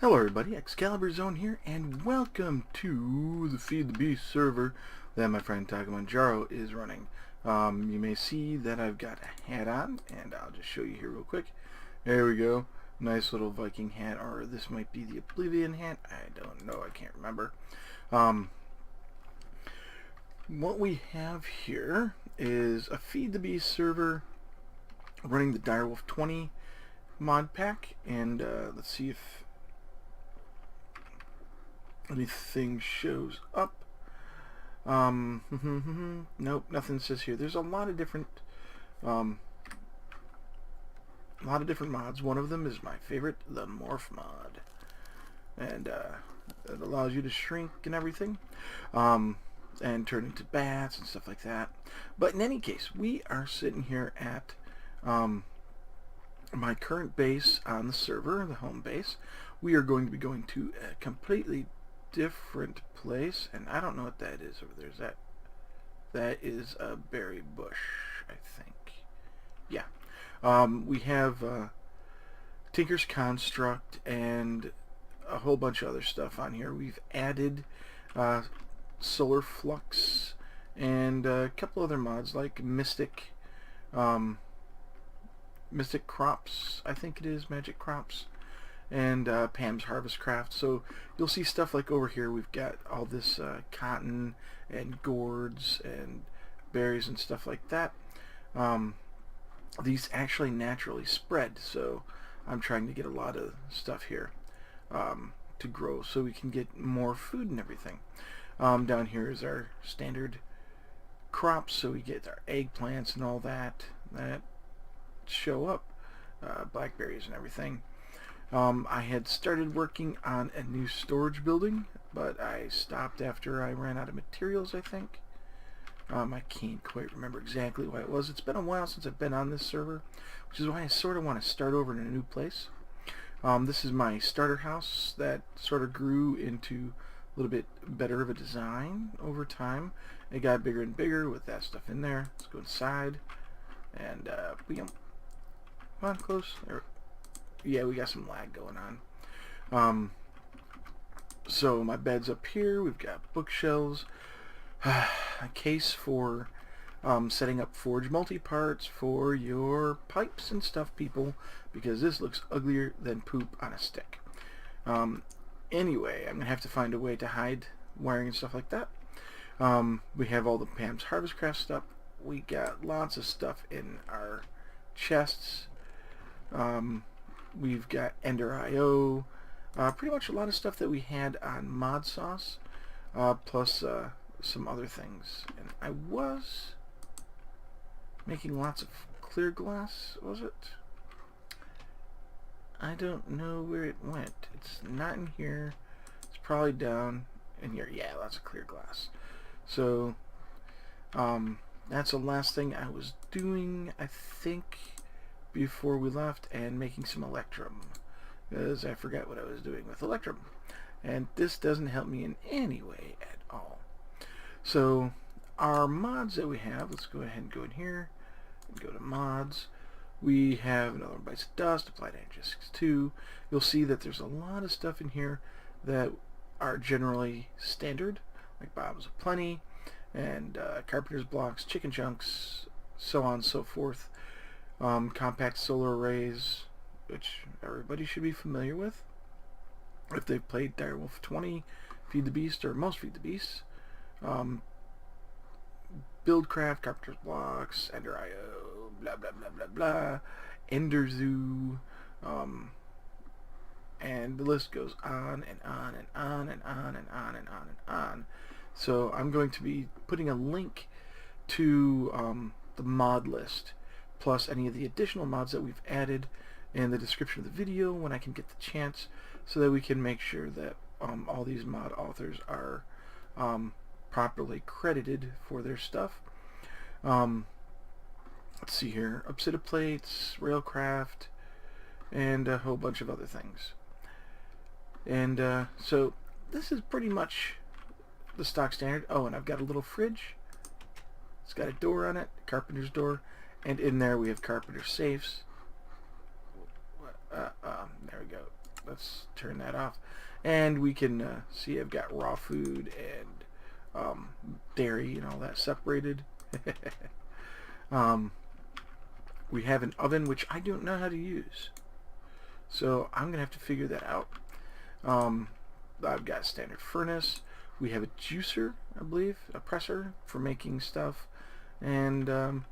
Hello everybody, Excalibur Zone here, and welcome to the Feed the Beast server that my friend TacoCraft is running. You may see that I've got a hat on, and I'll just show you here real quick. There we go. Nice little Viking hat, or this might be the Oblivion hat. I don't know, I can't remember. What we have here is a Feed the Beast server running the Direwolf 20 mod pack, and let's see if anything shows up. Nope, nothing says here. There's a lot of different mods. One of them is my favorite, the Morph mod, and it allows you to shrink and everything, and turn into bats and stuff like that. But in any case, we are sitting here at my current base on the server, the home base. We are going to be going to a completely different place, and I don't know what that is over there. That is a berry bush, I think. Yeah. We have Tinker's Construct and a whole bunch of other stuff on here. We've added Solar Flux and a couple other mods like Mystic Crops, I think it is, Magic Crops, and Pam's Harvest Craft. So you'll see stuff like over here we've got all this cotton and gourds and berries and stuff like that. These actually naturally spread, so I'm trying to get a lot of stuff here to grow so we can get more food and everything. Down here is our standard crops, so we get our eggplants and all that show up, blackberries and everything. I had started working on a new storage building, but I stopped after I ran out of materials, I think. I can't quite remember exactly why it was. It's been a while since I've been on this server, which is why I sort of want to start over in a new place. This is my starter house that sort of grew into a little bit better of a design over time. It got bigger and bigger with that stuff in there. Let's go inside, and come on, close. There. Yeah, we got some lag going on. So my bed's up here. We've got bookshelves, a case for setting up forge multi-parts for your pipes and stuff, people, because this looks uglier than poop on a stick. Anyway, I'm gonna have to find a way to hide wiring and stuff like that. We have all the Pam's Harvest Craft stuff. We got lots of stuff in our chests. We've got Ender.io, pretty much a lot of stuff that we had on Mod Sauce, plus some other things. And I was making lots of clear glass, was it? I don't know where it went. It's not in here. It's probably down in here. Yeah, lots of clear glass. So, that's the last thing I was doing, I think, before we left, and making some electrum, because I forgot what I was doing with electrum, and this doesn't help me in any way at all. So our mods that we have, let's go ahead and go in here and go to mods. We have another Bites of Dust, Applied Energics 2. You'll see that there's a lot of stuff in here that are generally standard, like Bombs of Plenty and Carpenter's Blocks, Chicken Chunks, so on and so forth. Compact solar arrays, which everybody should be familiar with if they've played Direwolf 20, Feed the Beast, or most Feed the Beasts. Buildcraft, Carpenter's Blocks, Ender.io, blah blah blah blah blah, Ender Zoo, and the list goes on and on and on and on and on and on and on. So I'm going to be putting a link to the mod list, plus any of the additional mods that we've added, in the description of the video when I can get the chance, so that we can make sure that all these mod authors are properly credited for their stuff. Let's see here, Upsida Plates, Railcraft, and a whole bunch of other things. And so this is pretty much the stock standard. Oh, and I've got a little fridge. It's got a door on it, carpenter's door, and in there we have carpenter safes. There we go. let's turn that off. And we can see I've got raw food and dairy and all that separated. We have an oven, which I don't know how to use. So I'm going to have to figure that out. I've got a standard furnace. We have a juicer, I believe, a presser for making stuff. And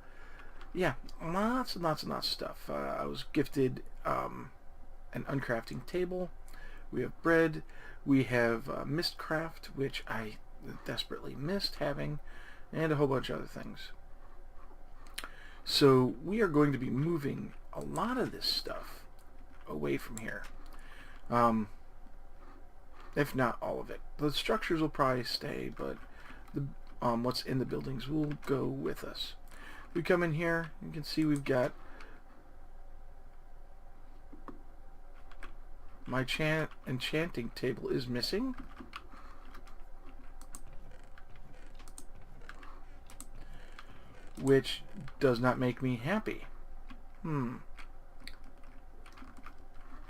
yeah, lots and lots and lots of stuff. I was gifted an uncrafting table. We have bread. We have Mistcraft, which I desperately missed having, and a whole bunch of other things. So we are going to be moving a lot of this stuff away from here. If not all of it. The structures will probably stay, but the what's in the buildings will go with us. We come in here, you can see we've got my enchanting table is missing. Which does not make me happy.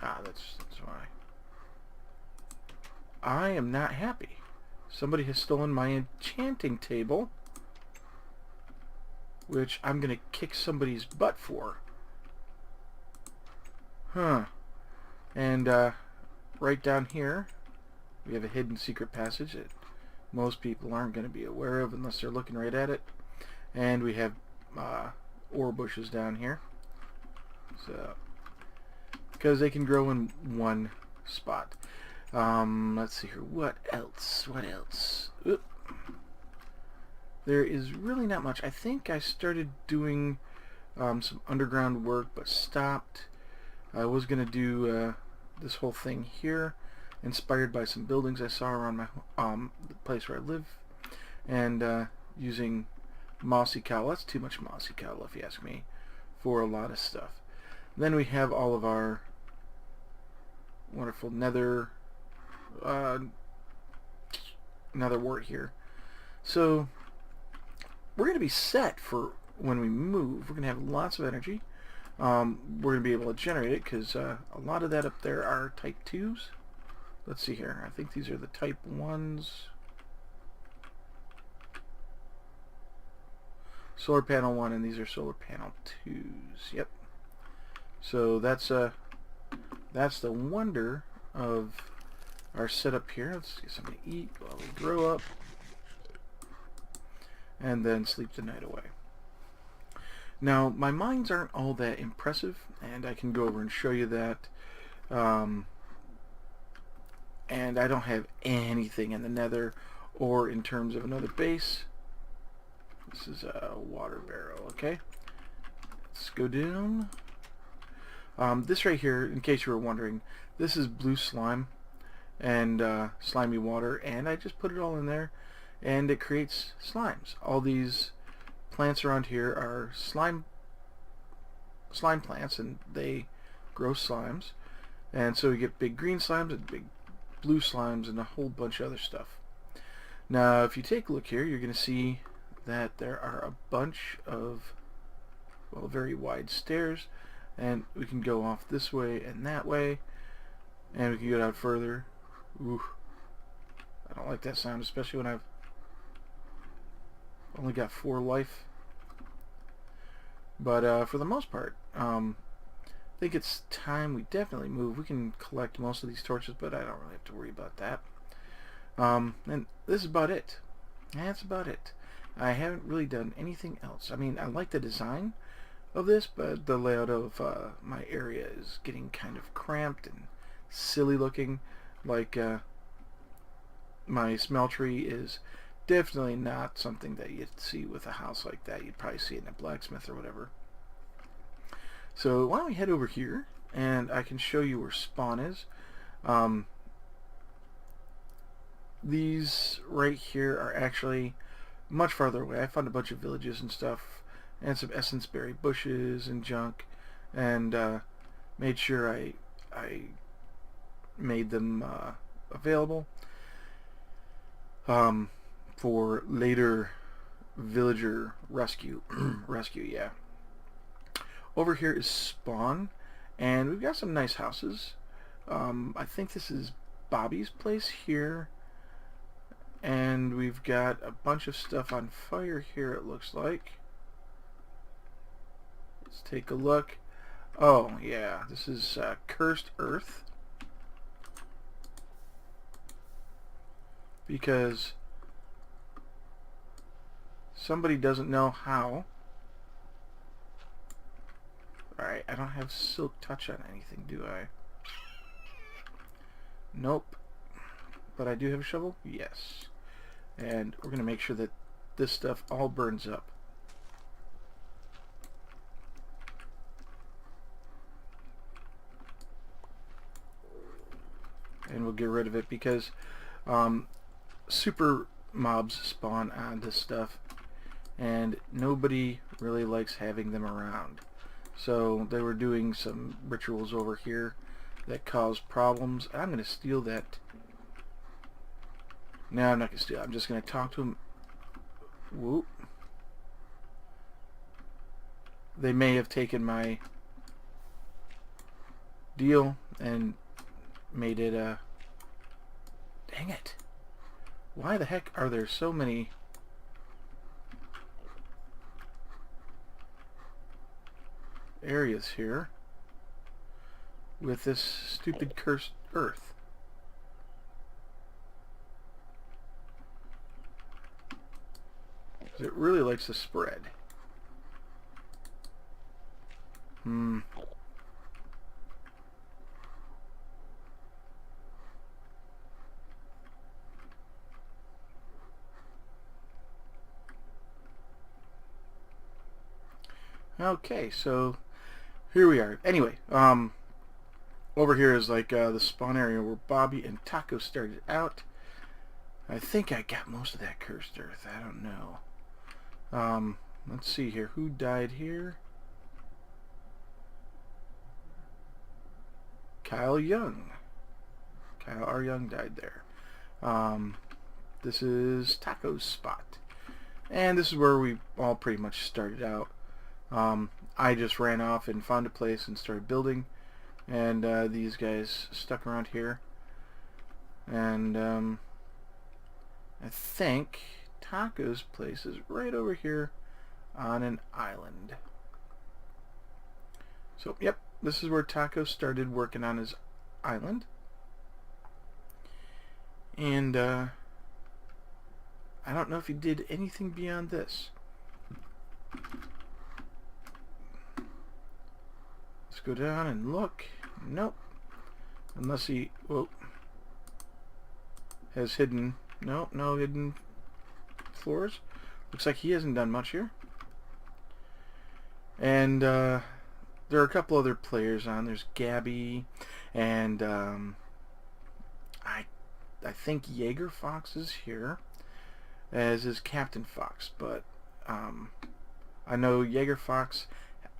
That's why. I am not happy. Somebody has stolen my enchanting table, which I'm gonna kick somebody's butt for. And right down here we have a hidden secret passage that most people aren't going to be aware of unless they're looking right at it. And we have ore bushes down here, so because they can grow in one spot. Let's see here. What else? Oop. There is really not much. I think I started doing some underground work, but stopped. I was going to do this whole thing here, inspired by some buildings I saw around my the place where I live, and using mossy cow. That's too much mossy cow, if you ask me, for a lot of stuff. Then we have all of our wonderful nether wart here. So we're going to be set for when we move. We're going to have lots of energy. We're going to be able to generate it because a lot of that up there are type 2s. Let's see here. I think these are the type 1s. Solar panel 1, and these are solar panel 2s. Yep. So that's the wonder of our setup here. Let's get something to eat while we grow up, and then sleep the night away. Now, my mines aren't all that impressive, and I can go over and show you that. And I don't have anything in the nether or in terms of another base. This is a water barrel, okay? Let's go down. This right here, in case you were wondering, this is blue slime and slimy water, and I just put it all in there, and it creates slimes. All these plants around here are slime plants, and they grow slimes, and so we get big green slimes and big blue slimes and a whole bunch of other stuff. Now, if you take a look here, you're going to see that there are a bunch of, well, very wide stairs, and we can go off this way and that way, and we can go down further. Ooh, I don't like that sound, especially when I've only got 4 life. But for the most part, I think it's time we definitely move. We can collect most of these torches, but I don't really have to worry about that. And this is about it. That's about it. I haven't really done anything else. I mean, I like the design of this, but the layout of my area is getting kind of cramped and silly looking. Like my smeltery is definitely not something that you'd see with a house like that. You'd probably see it in a blacksmith or whatever. So why don't we head over here, and I can show you where spawn is. These right here are actually much farther away. I found a bunch of villages and stuff, and some essence berry bushes and junk, and made sure I made them available for later villager rescue. Yeah. Over here is spawn, and we've got some nice houses. I think this is Bobby's place here. And we've got a bunch of stuff on fire here, it looks like. Let's take a look. Oh, yeah, this is Cursed Earth. Because somebody doesn't know how. Alright, I don't have Silk Touch on anything, do I? Nope. But I do have a shovel? Yes. And we're going to make sure that this stuff all burns up. And we'll get rid of it because super mobs spawn on this stuff and nobody really likes having them around. So they were doing some rituals over here that cause problems. I'm going to steal that. No, I'm not going to steal it. I'm just going to talk to them. Whoop. They may have taken my deal and made it dang it. Why the heck are there so many areas here with this stupid cursed earth? It really likes to spread. Okay, so here we are. Anyway, over here is like the spawn area where Bobby and Taco started out. I think I got most of that cursed earth. I don't know. Let's see here. Who died here? Kyle Young. Kyle R. Young died there. This is Taco's spot. And this is where we all pretty much started out. I just ran off and found a place and started building. And these guys stuck around here. And I think Taco's place is right over here on an island. So, yep, this is where Taco started working on his island. And I don't know if he did anything beyond this. Let's go down and look. Nope. Unless he, whoa, has hidden, no hidden floors. Looks like he hasn't done much here. And there are a couple other players on. There's Gabby and I think Jaeger Fox is here, as is Captain Fox, but I know Jaeger Fox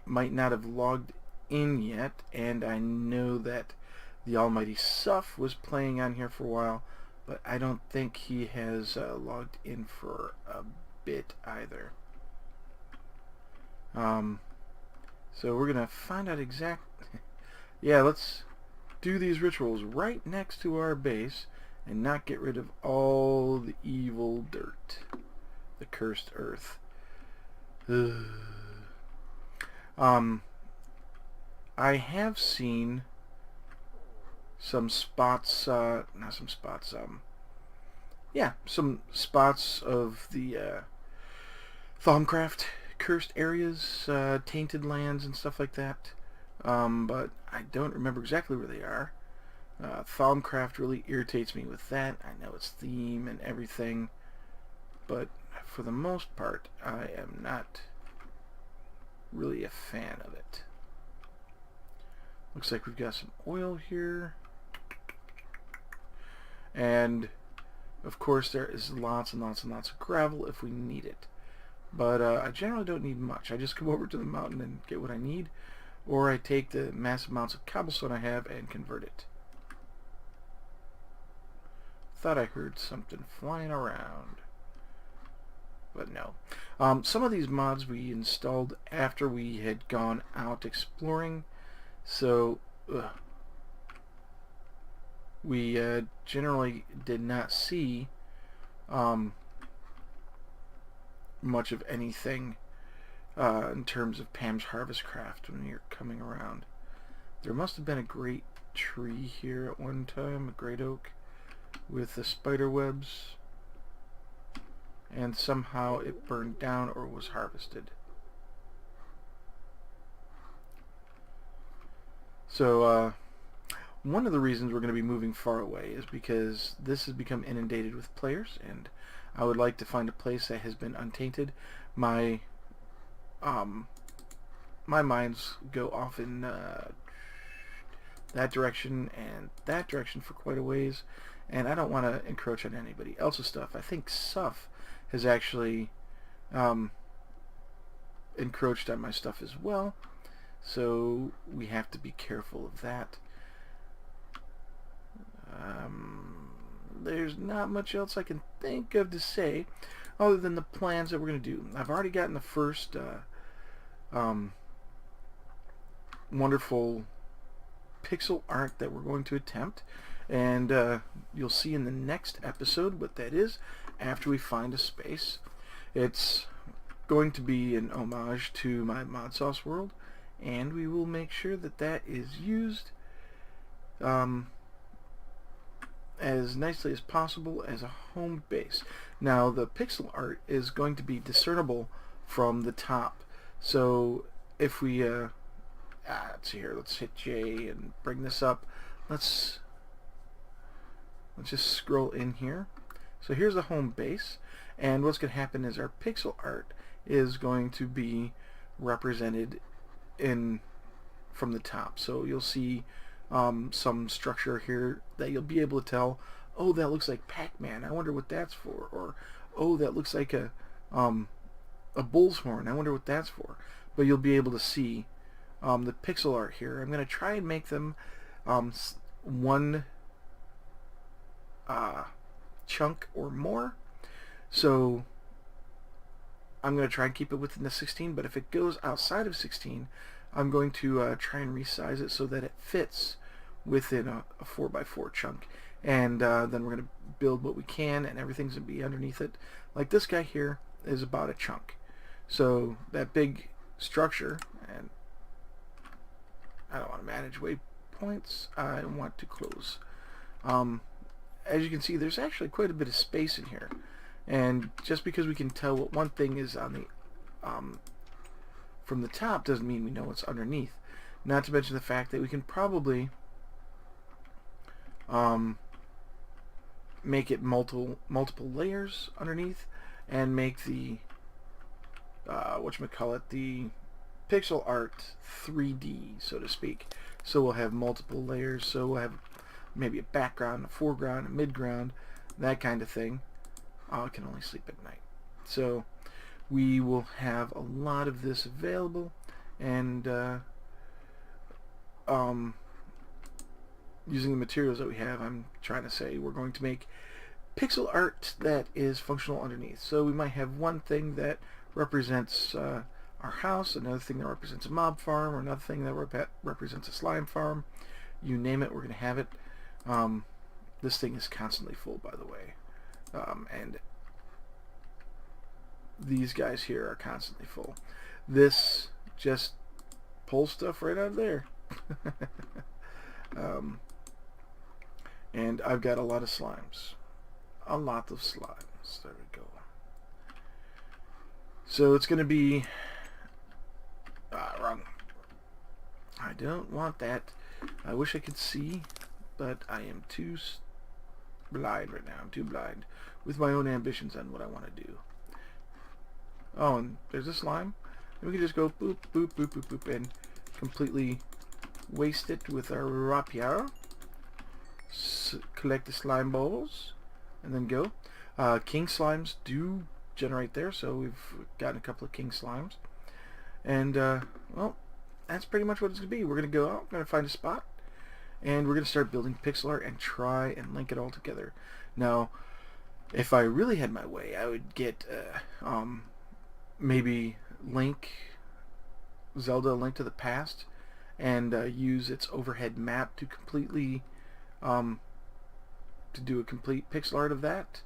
might not have logged in yet, and I know that the Almighty Suff was playing on here for a while, but I don't think he has logged in for a bit either. So we're gonna find out yeah, let's do these rituals right next to our base and not get rid of all the evil dirt, the cursed earth. I have seen some spots, not some spots, yeah, some spots of the TacoCraft cursed areas, tainted lands and stuff like that, but I don't remember exactly where they are. TacoCraft really irritates me with that. I know its theme and everything, but for the most part I am not really a fan of it. Looks like we've got some oil here, and of course there is lots and lots and lots of gravel if we need it, but I generally don't need much. I just come over to the mountain and get what I need, or I take the massive amounts of cobblestone I have and convert it. Thought I heard something flying around, but no. Some of these mods we installed after we had gone out exploring, so we generally did not see much of anything in terms of Pam's Harvest Craft when you're coming around. There must have been a great tree here at one time, a great oak with the spider webs, and somehow it burned down or was harvested. So one of the reasons we're going to be moving far away is because this has become inundated with players, and I would like to find a place that has been untainted. My minds go off in that direction and that direction for quite a ways, and I don't want to encroach on anybody else's stuff. I think Suff has actually encroached on my stuff as well, so we have to be careful of that. There's not much else I can think of to say other than the plans that we're going to do. I've already gotten the first wonderful pixel art that we're going to attempt, and you'll see in the next episode what that is after we find a space. It's going to be an homage to my Mod Sauce world, and we will make sure that that is used as nicely as possible as a home base. Now the pixel art is going to be discernible from the top, so if we let's see here, let's hit J and bring this up. Let's just scroll in here. So here's the home base, and what's going to happen is our pixel art is going to be represented in from the top. So you'll see some structure here that you'll be able to tell, oh, that looks like Pac-Man, I wonder what that's for, or oh, that looks like a bull's horn, I wonder what that's for. But you'll be able to see the pixel art here. I'm going to try and make them one chunk or more, so I'm going to try and keep it within the 16, but if it goes outside of 16, I'm going to try and resize it so that it fits within a 4x4 chunk, and then we're going to build what we can, and everything's going to be underneath it. Like this guy here is about a chunk, so that big structure, and I don't want to manage waypoints, I want to close. As you can see, there's actually quite a bit of space in here, and just because we can tell what one thing is on the from the top doesn't mean we know what's underneath. Not to mention the fact that we can probably make it multiple layers underneath, and make the whatchamacallit, the pixel art 3D, so to speak. So we'll have multiple layers, so we'll have maybe a background, a foreground, a midground, that kind of thing. I can only sleep at night. So we will have a lot of this available, and using the materials that we have, I'm trying to say we're going to make pixel art that is functional underneath. So we might have one thing that represents our house, another thing that represents a mob farm, or another thing that represents a slime farm. You name it, we're going to have it. This thing is constantly full, by the way, and these guys here are constantly full. This just pulls stuff right out of there. And I've got a lot of slimes. A lot of slimes. There we go. So it's going to be... wrong. I don't want that. I wish I could see, but I am too blind right now. I'm too blind with my own ambitions on what I want to do. Oh, and there's a slime. And we can just go boop, boop, boop, boop, boop, and completely waste it with our rapier. Collect the slime balls, and then go. King slimes do generate there, so we've gotten a couple of king slimes. And, well, that's pretty much what it's going to be. We're going to go out, we're going to find a spot, and we're going to start building pixel art and try and link it all together. Now, if I really had my way, I would get maybe Zelda Link to the Past, and use its overhead map to completely to do a complete pixel art of that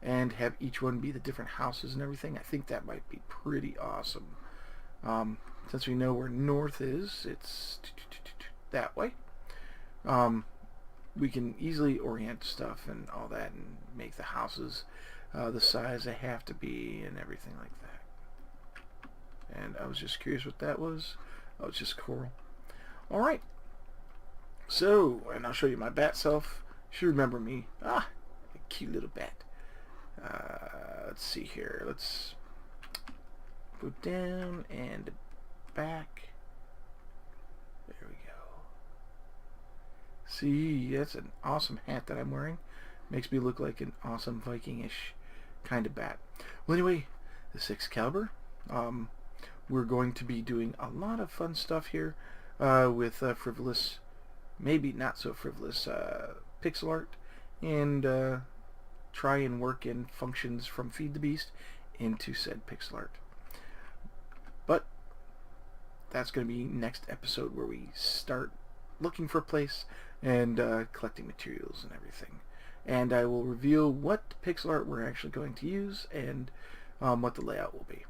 and have each one be the different houses and everything. I think that might be pretty awesome. Since we know where north is, it's that way. We can easily orient stuff and all that and make the houses the size they have to be and everything like that. And I was just curious what that was. Oh, it's just coral. Alright. So, and I'll show you my bat self. You should remember me. Ah, a cute little bat. Let's see here. Let's go down and back. There we go. See, that's an awesome hat that I'm wearing. Makes me look like an awesome Viking-ish kind of bat. Well, anyway, this Excalibur. We're going to be doing a lot of fun stuff here with frivolous, maybe not so frivolous, pixel art, and try and work in functions from Feed the Beast into said pixel art. But that's going to be next episode, where we start looking for a place and collecting materials and everything. And I will reveal what pixel art we're actually going to use and what the layout will be.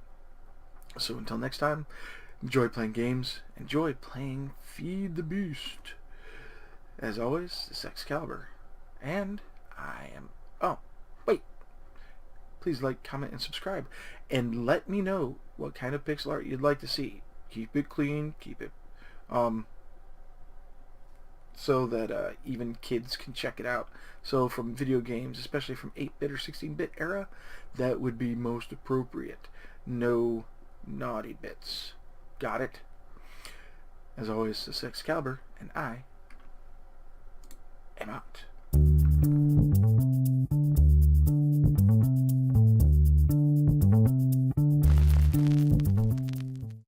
So until next time, enjoy playing games, enjoy playing Feed the Beast. As always, this is Excalibur, and I am... Oh, wait. Please like, comment, and subscribe. And let me know what kind of pixel art you'd like to see. Keep it clean, keep it... so that even kids can check it out. So from video games, especially from 8-bit or 16-bit era, that would be most appropriate. No naughty bits. Got it? As always, this is Excalibur, and I am out.